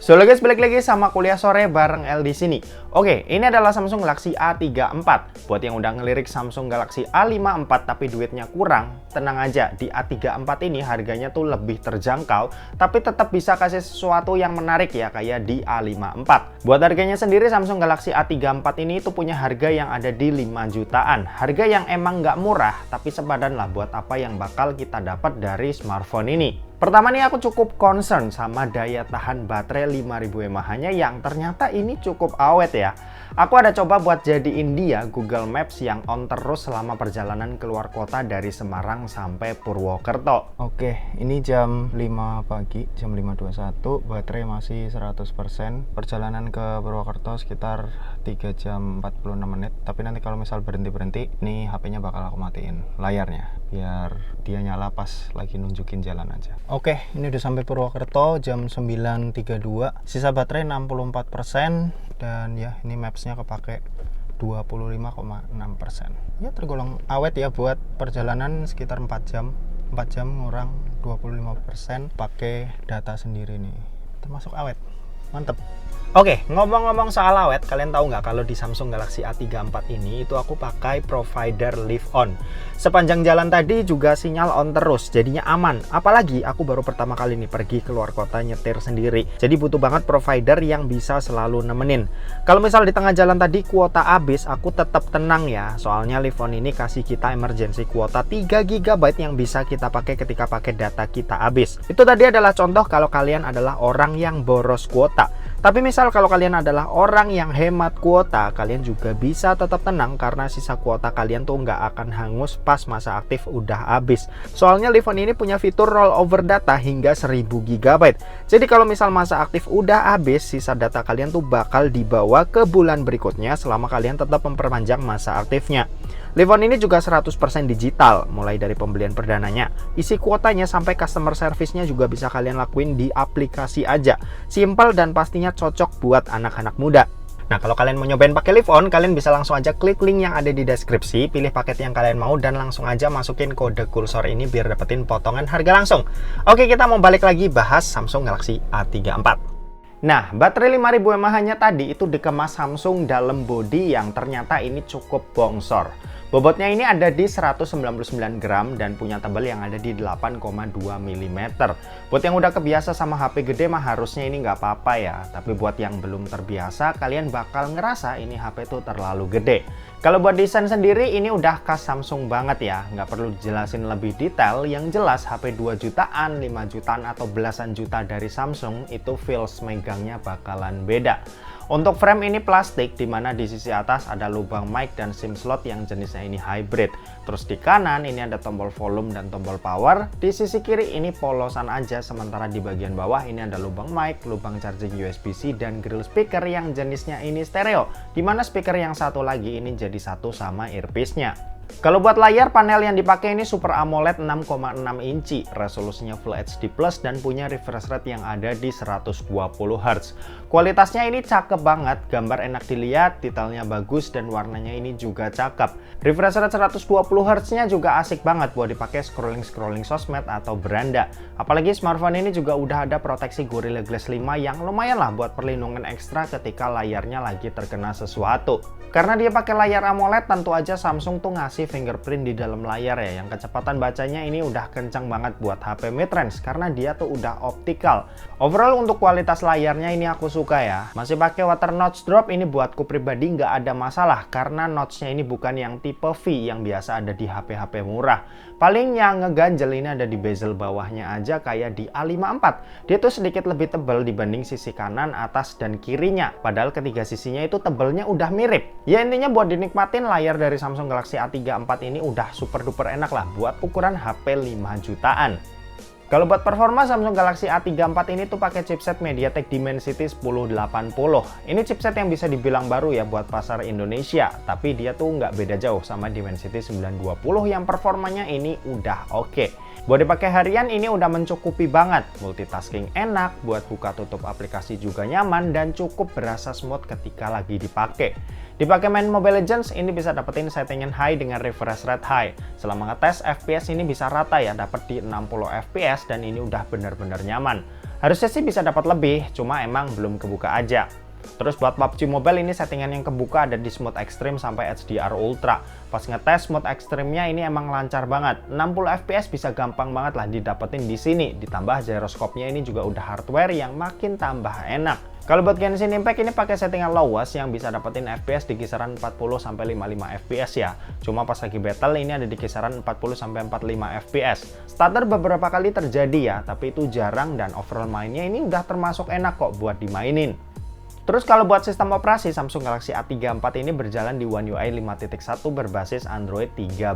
So guys, balik lagi sama kuliah sore bareng L di sini. Oke, ini adalah Samsung Galaxy A34. Buat yang udah ngelirik Samsung Galaxy A54 tapi duitnya kurang, tenang aja, di A34 ini harganya tuh lebih terjangkau, tapi tetap bisa kasih sesuatu yang menarik ya, kayak di A54. Buat harganya sendiri, Samsung Galaxy A34 ini tuh punya harga yang ada di 5 jutaan. Harga yang emang nggak murah, tapi sepadan lah buat apa yang bakal kita dapat dari smartphone ini. Pertama nih, aku cukup concern sama daya tahan baterai 5000 mAh-nya yang ternyata ini cukup awet ya. Aku ada coba buat jadiin dia Google Maps yang on terus selama perjalanan keluar kota dari Semarang sampai Purwokerto. Oke, ini jam 5 pagi, jam 5.21, baterai masih 100%. Perjalanan ke Purwokerto sekitar 3 jam 46 menit. Tapi nanti kalau misal berhenti-berhenti, ini HP-nya bakal aku matiin layarnya, biar dia nyala pas lagi nunjukin jalan aja. Oke, ini udah sampai Purwokerto jam 9.32. Sisa baterai 64%. Dan ya, ini Maps-nya kepake 25,6%. Ya tergolong awet ya buat perjalanan sekitar 4 jam. 4 jam ngurang 25% pakai data sendiri nih. Termasuk awet. Mantep. Oke, ngomong-ngomong soal awet, kalian tahu nggak kalau di Samsung Galaxy A34 ini itu aku pakai provider Live On. Sepanjang jalan tadi juga sinyal on terus, jadinya aman. Apalagi aku baru pertama kali nih pergi keluar kota nyetir sendiri. Jadi butuh banget provider yang bisa selalu nemenin. Kalau misal di tengah jalan tadi kuota habis, aku tetap tenang ya. Soalnya Live On ini kasih kita emergency kuota 3 GB yang bisa kita pakai ketika pakai data kita habis. Itu tadi adalah contoh kalau kalian adalah orang yang boros kuota. Tapi misal kalau kalian adalah orang yang hemat kuota, kalian juga bisa tetap tenang karena sisa kuota kalian tuh nggak akan hangus pas masa aktif udah habis. Soalnya Live On ini punya fitur rollover data hingga 1000 GB. Jadi kalau misal masa aktif udah habis, sisa data kalian tuh bakal dibawa ke bulan berikutnya selama kalian tetap memperpanjang masa aktifnya. Live On ini juga 100% digital, mulai dari pembelian perdananya, isi kuotanya sampai customer service-nya juga bisa kalian lakuin di aplikasi aja. Simple dan pastinya cocok buat anak-anak muda. Nah, kalau kalian mau nyobain pakai Live On, kalian bisa langsung aja klik link yang ada di deskripsi, pilih paket yang kalian mau, dan langsung aja masukin kode kursor ini biar dapetin potongan harga langsung. Oke, kita mau balik lagi bahas Samsung Galaxy A34. Nah, baterai 5000 mAh-nya tadi itu dikemas Samsung dalam bodi yang ternyata ini cukup bongsor. Bobotnya ini ada di 199 gram dan punya tebal yang ada di 8,2 mm. Buat yang udah kebiasa sama HP gede mah harusnya ini nggak apa-apa ya. Tapi buat yang belum terbiasa, kalian bakal ngerasa ini HP tuh terlalu gede. Kalau buat desain sendiri, ini udah khas Samsung banget ya. Nggak perlu dijelasin lebih detail, yang jelas HP 2 jutaan, 5 jutaan, atau belasan juta dari Samsung itu feels megangnya bakalan beda. Untuk frame ini plastik, dimana di sisi atas ada lubang mic dan SIM slot yang jenisnya ini hybrid. Terus di kanan ini ada tombol volume dan tombol power. Di sisi kiri ini polosan aja, sementara di bagian bawah ini ada lubang mic, lubang charging USB-C, dan grill speaker yang jenisnya ini stereo. Dimana speaker yang satu lagi ini jadi satu sama earpiece-nya. Kalau buat layar, panel yang dipakai ini Super AMOLED 6,6 inci, resolusinya Full HD Plus dan punya refresh rate yang ada di 120 Hz. Kualitasnya ini cakep banget, gambar enak dilihat, detailnya bagus, dan warnanya ini juga cakep. Refresh rate 120 Hz-nya juga asik banget buat dipakai scrolling-scrolling sosmed atau beranda. Apalagi smartphone ini juga udah ada proteksi Gorilla Glass 5 yang lumayan lah buat perlindungan ekstra ketika layarnya lagi terkena sesuatu. Karena dia pakai layar AMOLED, tentu aja Samsung tuh ngasih fingerprint di dalam layar ya, yang kecepatan bacanya ini udah kencang banget buat HP mid-range karena dia tuh udah optikal. Overall untuk kualitas layarnya ini aku suka ya. Masih pakai water notch drop, ini buatku pribadi nggak ada masalah karena notch-nya ini bukan yang tipe V yang biasa ada di HP-HP murah. Paling yang ngeganjel ini ada di bezel bawahnya aja kayak di A54. Dia tuh sedikit lebih tebal dibanding sisi kanan, atas, dan kirinya. Padahal ketiga sisinya itu tebalnya udah mirip. Ya intinya buat dinikmatin, layar dari Samsung Galaxy A34 ini udah super duper enak lah buat ukuran HP 5 jutaan. Kalau buat performa, Samsung Galaxy A34 ini tuh pakai chipset MediaTek Dimensity 1080. Ini chipset yang bisa dibilang baru ya buat pasar Indonesia, tapi dia tuh nggak beda jauh sama Dimensity 920 yang performanya ini udah oke. Buat dipakai harian ini udah mencukupi banget, multitasking enak, buat buka tutup aplikasi juga nyaman, dan cukup berasa smooth ketika lagi dipakai. Dipakai main Mobile Legends ini bisa dapetin settingan high dengan refresh rate high. Selama ngetes FPS ini bisa rata ya, dapet di 60 FPS dan ini udah bener-bener nyaman. Harusnya sih bisa dapat lebih, cuma emang belum kebuka aja. Terus buat PUBG Mobile ini settingan yang kebuka ada di smooth extreme sampai HDR ultra. Pas ngetes smooth extreme-nya ini emang lancar banget. 60 fps bisa gampang banget lah didapetin di sini. Ditambah gyroscope-nya ini juga udah hardware yang makin tambah enak. Kalau buat Genshin Impact ini pakai settingan lowest yang bisa dapetin FPS di kisaran 40 sampai 55 fps ya. Cuma pas lagi battle ini ada di kisaran 40 sampai 45 fps. Stutter beberapa kali terjadi ya, tapi itu jarang dan overall mainnya ini udah termasuk enak kok buat dimainin. Terus kalau buat sistem operasi, Samsung Galaxy A34 ini berjalan di One UI 5.1 berbasis Android 13.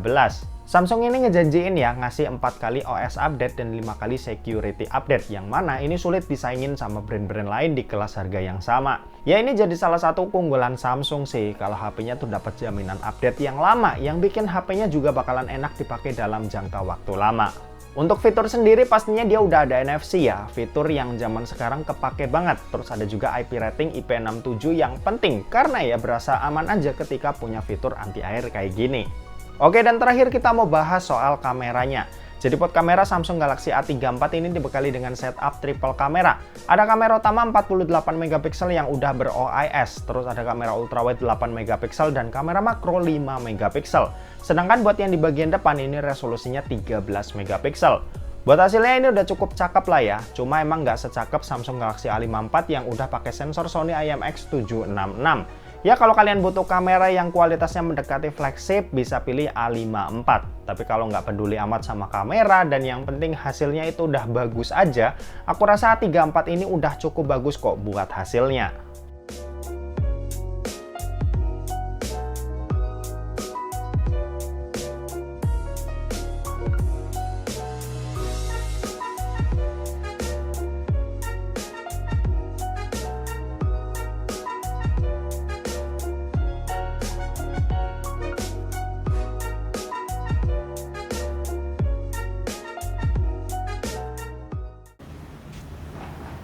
Samsung ini ngejanjiin ya ngasih 4 kali OS update dan 5 kali security update, yang mana ini sulit disaingin sama brand-brand lain di kelas harga yang sama. Ya ini jadi salah satu keunggulan Samsung sih, kalau HP-nya tuh dapat jaminan update yang lama, yang bikin HP-nya juga bakalan enak dipakai dalam jangka waktu lama. Untuk fitur sendiri pastinya dia udah ada NFC ya, fitur yang zaman sekarang kepake banget. Terus ada juga IP rating IP67 yang penting, karena ya berasa aman aja ketika punya fitur anti air kayak gini. Oke, dan terakhir kita mau bahas soal kameranya. Jadi buat kamera Samsung Galaxy A34 ini dibekali dengan setup triple kamera. Ada kamera utama 48 megapiksel yang udah ber-OIS, terus ada kamera ultrawide 8 megapiksel dan kamera makro 5 megapiksel. Sedangkan buat yang di bagian depan ini resolusinya 13 megapiksel. Buat hasilnya ini udah cukup cakep lah ya, cuma emang nggak secakep Samsung Galaxy A54 yang udah pakai sensor Sony IMX766. Ya kalau kalian butuh kamera yang kualitasnya mendekati flagship bisa pilih A54. Tapi kalau nggak peduli amat sama kamera dan yang penting hasilnya itu udah bagus aja, aku rasa A34 ini udah cukup bagus kok buat hasilnya.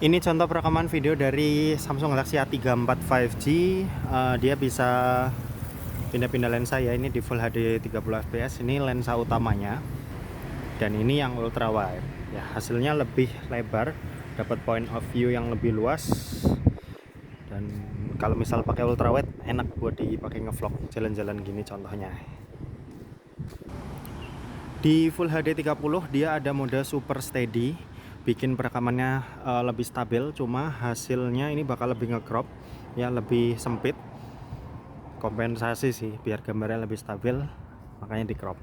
Ini contoh perekaman video dari Samsung Galaxy A34 5G. Dia bisa pindah-pindah lensa ya. Ini di Full HD 30 fps. Ini lensa utamanya. Dan ini yang ultra wide. Ya, hasilnya lebih lebar, dapat point of view yang lebih luas. Dan kalau misal pakai ultra wide enak buat dipakai ngevlog jalan-jalan gini contohnya. Di Full HD 30 dia ada mode super steady, bikin perekamannya lebih stabil, cuma hasilnya ini bakal lebih nge-crop ya, lebih sempit. Kompensasi sih biar gambarnya lebih stabil, makanya di crop.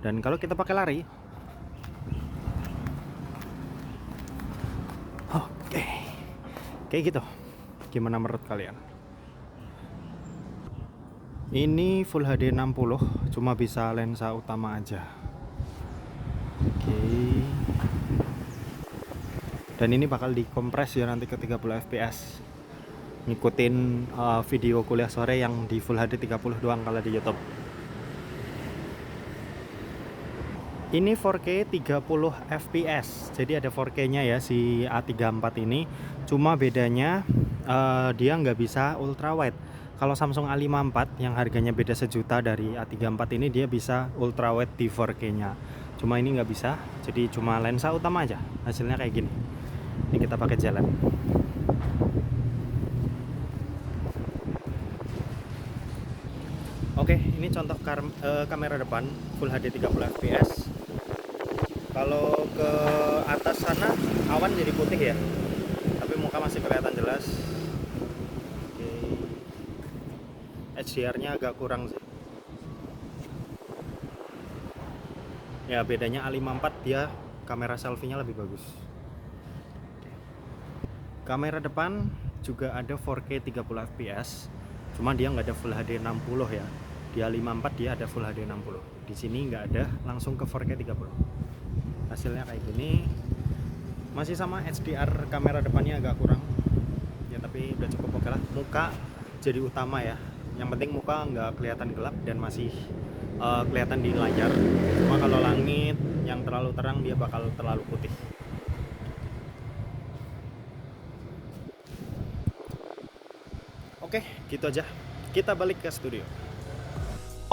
Dan kalau kita pakai lari, oke, kayak gitu. Gimana menurut kalian? Ini Full HD 60, cuma bisa lensa utama aja. Oke. Dan ini bakal dikompres ya nanti ke 30 fps. Ngikutin video kuliah sore yang di Full HD 30 doang kalau di YouTube. Ini 4K 30 fps. Jadi ada 4K-nya ya si A34 ini. Cuma bedanya dia nggak bisa ultra wide. Kalau Samsung A54 yang harganya beda sejuta dari A34 ini, dia bisa ultra wide di 4K-nya. Cuma ini nggak bisa. Jadi cuma lensa utama aja. Hasilnya kayak gini. Ini kita pakai jalan. Oke, ini contoh kamera depan Full HD 30 fps. Kalau ke atas sana awan jadi putih ya, tapi muka masih kelihatan jelas. Oke. HDR-nya agak kurang sih. Ya bedanya A54 dia kamera selfie-nya lebih bagus. Kamera depan juga ada 4K 30 fps, cuma dia nggak ada Full HD 60 ya. Di A54 dia ada Full HD 60. Di sini nggak ada, langsung ke 4K 30. Hasilnya kayak gini. Masih sama HDR kamera depannya agak kurang. Ya tapi udah cukup oke lah. Muka jadi utama ya. Yang penting muka nggak kelihatan gelap dan masih kelihatan di layar. Cuma kalau langit yang terlalu terang dia bakal terlalu putih. Oke, gitu aja. Kita balik ke studio.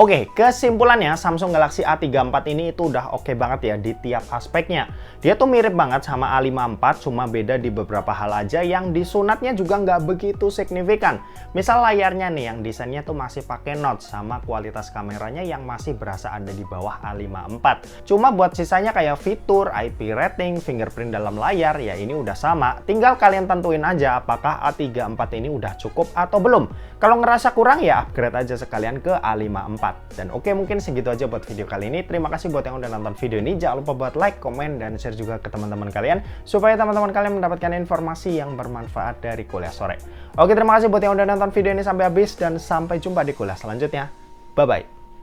Oke, kesimpulannya Samsung Galaxy A34 ini itu udah oke banget ya di tiap aspeknya. Dia tuh mirip banget sama A54, cuma beda di beberapa hal aja yang disunatnya juga nggak begitu signifikan. Misal layarnya nih yang desainnya tuh masih pakai notch, sama kualitas kameranya yang masih berasa ada di bawah A54. Cuma buat sisanya kayak fitur, IP rating, fingerprint dalam layar, ya ini udah sama. Tinggal kalian tentuin aja apakah A34 ini udah cukup atau belum. Kalau ngerasa kurang ya upgrade aja sekalian ke A54. Dan oke, mungkin segitu aja buat video kali ini. Terima kasih buat yang udah nonton video ini. Jangan lupa buat like, komen, dan share juga ke teman-teman kalian supaya teman-teman kalian mendapatkan informasi yang bermanfaat dari kuliah sore. Oke, terima kasih buat yang udah nonton video ini sampai habis dan sampai jumpa di kuliah selanjutnya. Bye-bye.